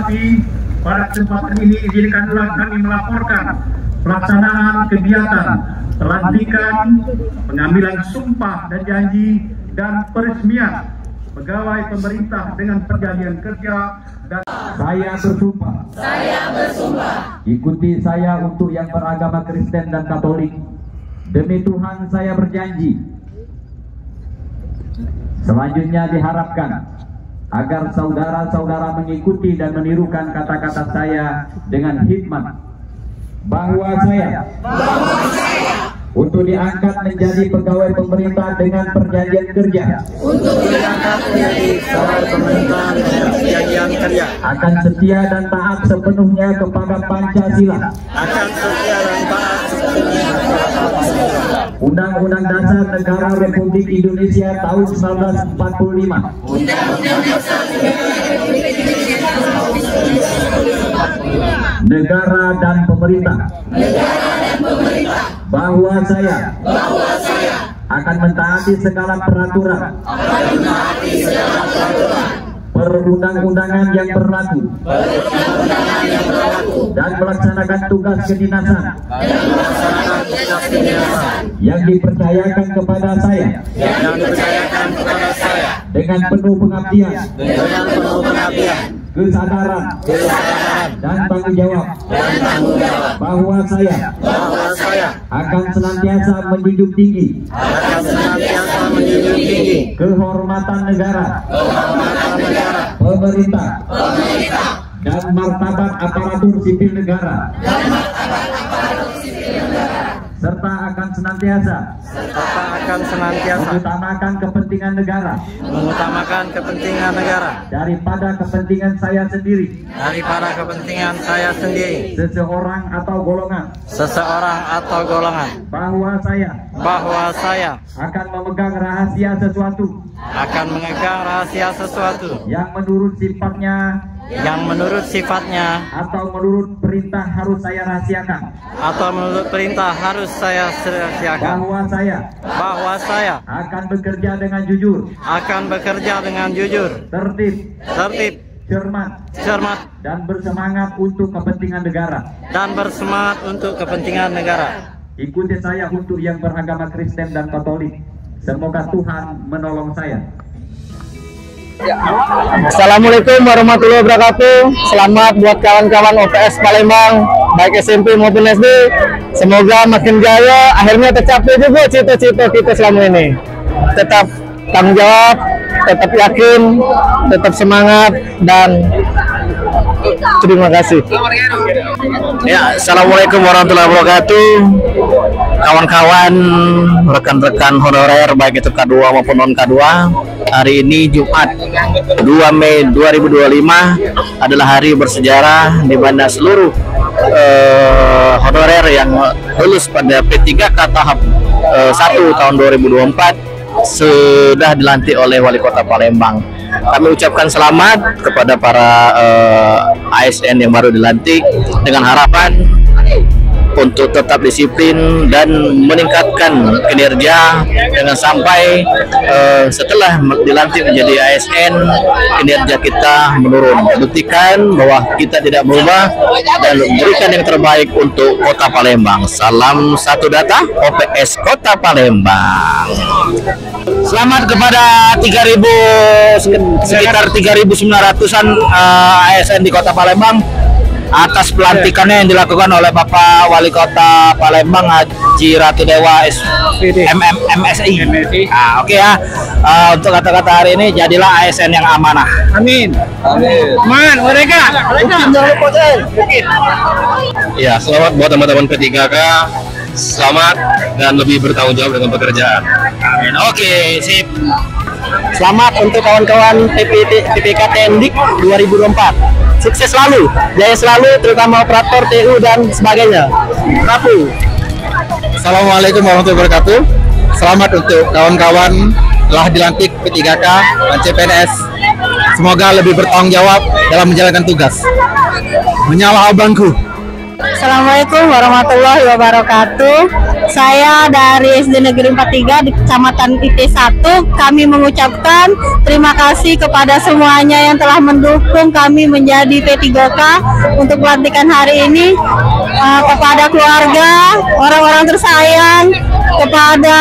hormati, pada kesempatan ini izinkanlah kami melaporkan pelaksanaan kegiatan pelantikan, pengambilan sumpah dan janji, dan peresmian pegawai pemerintah dengan perjanjian kerja. Dan saya bersumpah, ikuti saya untuk yang beragama Kristen dan Katolik. Demi Tuhan saya berjanji. Selanjutnya diharapkan agar saudara-saudara mengikuti dan menirukan kata-kata saya dengan hikmat bahwa saya untuk diangkat menjadi pegawai pemerintah dengan perjanjian kerja. Akan setia dan taat sepenuhnya kepada Pancasila. Undang-Undang Dasar Negara Republik Indonesia tahun 1945. Negara dan pemerintah. Bahwa saya akan mentaati segala peraturan perundang-undangan yang berlaku dan melaksanakan tugas kedinasan yang dipercayakan kepada saya dengan penuh pengabdian, kesadaran dan tanggung jawab, bahwa saya akan senantiasa menjunjung tinggi kehormatan negara, pemerintah, dan martabat aparatur sipil negara, serta akan senantiasa mengutamakan kepentingan negara daripada kepentingan saya sendiri, seseorang atau golongan, bahwa saya akan memegang rahasia sesuatu yang menurut sifatnya atau menurut perintah harus saya rahasiakan, bahwa saya akan bekerja dengan jujur, tertib, cermat, dan bersemangat untuk kepentingan negara. Ikuti saya untuk yang beragama Kristen dan Katolik. Semoga Tuhan menolong saya. Assalamualaikum warahmatullahi wabarakatuh. Selamat buat kawan-kawan OPS Palembang, baik SMP maupun SD. Semoga makin jaya, akhirnya tercapai juga cita-cita kita selama ini. Tetap tanggung jawab, tetap yakin, tetap semangat, dan terima kasih. Ya, assalamualaikum warahmatullahi wabarakatuh. Kawan-kawan, rekan-rekan honorer baik itu K2 maupun non K2. Hari ini Jumat 2 Mei 2025 adalah hari bersejarah di mana seluruh honorer yang lulus pada P3K tahap 1 tahun 2024 sudah dilantik oleh Wali Kota Palembang. Kami ucapkan selamat kepada para ASN yang baru dilantik dengan harapan untuk tetap disiplin dan meningkatkan kinerja dengan sampai setelah dilantik menjadi ASN kinerja kita menurun. Buktikan bahwa kita tidak berubah dan berikan yang terbaik untuk Kota Palembang. Salam satu data OPS Kota Palembang. Selamat kepada sekitar 3.900-an ASN di Kota Palembang atas pelantikannya yang dilakukan oleh Bapak Wali Kota Palembang Haji Ratu Dewa MSI. Oke ya. Untuk kata-kata hari ini, jadilah ASN yang amanah. Amin. Mereka. Ya, selamat buat teman-teman P3K. Selamat dan lebih bertanggung jawab dengan pekerjaan. Amin. Oke, sip. Selamat untuk kawan-kawan PPK Tendik 2024. Sukses selalu, jaya selalu, terutama operator TU dan sebagainya. Rapu. Assalamualaikum warahmatullahi wabarakatuh. Selamat untuk kawan-kawan telah dilantik P3K dan CPNS. Semoga lebih bertanggung jawab dalam menjalankan tugas. Menyala abangku. Assalamualaikum warahmatullahi wabarakatuh. Saya dari SD Negeri 43 di Kecamatan IT1. Kami mengucapkan terima kasih kepada semuanya yang telah mendukung kami menjadi P3K untuk pelantikan hari ini. Kepada keluarga, orang-orang tersayang, kepada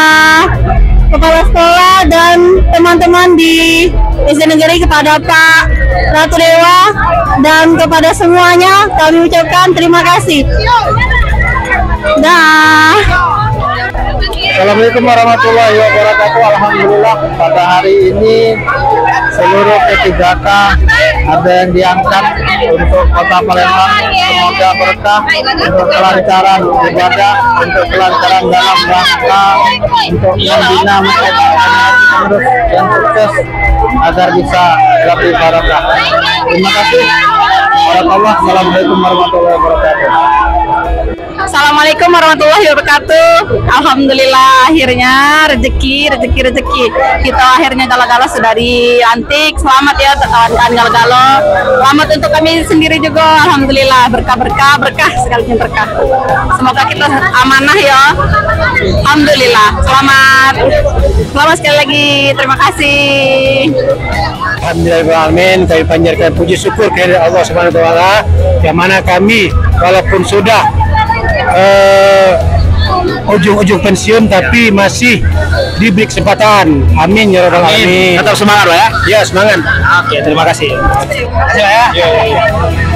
kepala sekolah dan teman-teman di SD Negeri, kepada Pak Ratu Dewa dan kepada semuanya kami ucapkan terima kasih. Dah. Assalamualaikum warahmatullahi wabarakatuh. Alhamdulillah pada hari ini seluruh P3K ada yang diangkat untuk Kota Palembang. Semoga berkah untuk kelancaran ibadah, untuk kelancaran dalam rangka untuk membina mereka terus yang sukses agar bisa lebih barokah. Terima kasih. Assalamualaikum warahmatullahi wabarakatuh. Assalamualaikum warahmatullahi wabarakatuh. Alhamdulillah akhirnya rezeki kita akhirnya Gala-Gala sudah dilantik. Selamat ya kawan-kawan Gala-Gala. Selamat untuk kami sendiri juga. Alhamdulillah berkah sekalinya berkah. Semoga kita amanah ya. Alhamdulillah. Selamat sekali lagi. Terima kasih. Alhamdulillahirrahmanirrahim, kami panjatkan puji syukur kepada Allah Subhanahu wa taala yang mana kami walaupun sudah ujung-ujung pensiun tapi masih diberi kesempatan. Amin ya rabbal alamin. Tetap semangat Pak ya. Ya, semangat. Oke, terima kasih. Terima kasih ya.